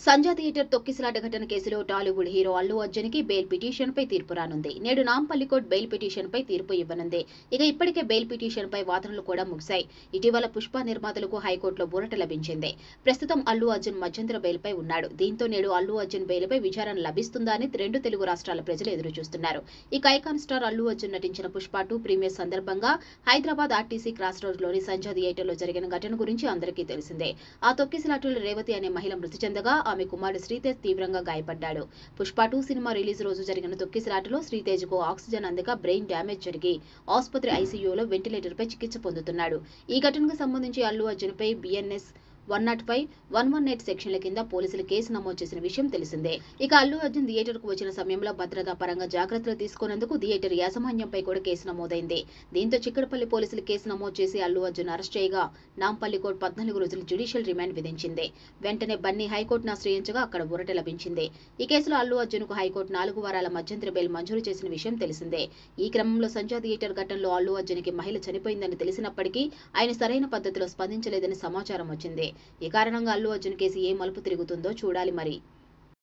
సంజా theatre తొక్కిసలాట ఘటన కేసులో టాలీవుడ్ హీరో అల్లు అర్జున్ కి బెయిల్ పిటిషన్ పై తీర్పు రానుంది. నేడు నాంపల్లి కోర్టు బెయిల్ పిటిషన్ పై తీర్పు ఇవ్వనుంది. ఇప్పటికే బెయిల్ పిటిషన్ పై వాదనలు కూడా ముగిశాయి. ఇటీవల పుష్ప నిర్మాతలకు హైకోర్టులో ఊరట లభించింది. ప్రస్తుతం అల్లు అర్జున్ మధ్యంతర బెయిల్ పై ఉన్నాడు. దీంతో నేడు అల్లు అర్జున్ బెయిల్ పై విచారణ లభిస్తుందా అని రెండు తెలుగు రాష్ట్రాల ప్రజలు ఎదురు చూస్తున్నారు. ఐకాన్ స్టార్ అల్లు అర్జున్ నటించిన పుష్ప 2 ప్రీమియర్ సందర్భంగా హైదరాబాద్ ఆర్టీసీ క్రాస్ రోడ్ లోని సంజా థియేటర్ లో జరిగిన ఘటన గురించి అందరికీ తెలిసిందే. ఆ తొక్కిసలాటలో రేవతి అనే మహిళ మృతి చెందగా ఆమె కుమారుడు శ్రీతేజ్ తీవ్రంగా గాయపడ్డాడు. పుష్ప 2 సినిమా రిలీజ్ రోజు జరిగిన తొక్కిసలాటలో శ్రీతేజ్ కు ఆక్సిజన్ అందక బ్రెయిన్ డ్యామేజ్ జరిగి ఆసుపత్రి ఐసీయూలో వెంటిలేటర్ పై చికిత్స పొందుతున్నాడు. ఈ ఘటనకు సంబంధించి అల్లు అర్జున్ పై బిఎన్ఎస్ 105, 118 సెక్షన్ల కింద పోలీసులు కేసు నమోదు చేసిన విషయం తెలిసిందే. అల్లు అర్జున్ థియేటర్ కు వచ్చిన సమయంలో భద్రతా పరంగా జాగ్రత్తలు తీసుకున్నందుకు థియేటర్ యాజమాన్యంపై కూడా కేసు నమోదైంది. దీంతో చిక్కడపల్లి పోలీసులు కేసు నమోదు చేసి అల్లు అర్జున్ అరెస్ట్ చేయగా నాంపల్లి కోర్టు 14 రోజులు జ్యుడిషియల్ రిమాండ్ విధించింది. వెంటనే బన్నీ హైకోర్టును ఆశ్రయించగా అక్కడ ఊరట లభించింది. ఈ కేసులో అల్లు అర్జున్ కు హైకోర్టు 4 వారాల మధ్యంతర బెయిల్ మంజూరు చేసిన విషయం తెలిసిందే. ఈ క్రమంలో సంజా థియేటర్ ఘటనలో అల్లు అర్జున్ కి మహిళ చనిపోయిందని తెలిసినప్పటికీ ఆయన సరైన పద్ధతిలో స్పందించలేదని సమాచారం వచ్చింది. ఈ కారణంగా అల్లు అర్జున్ కేసు ఏ మలుపు తిరుగుతుందో చూడాలి మరి.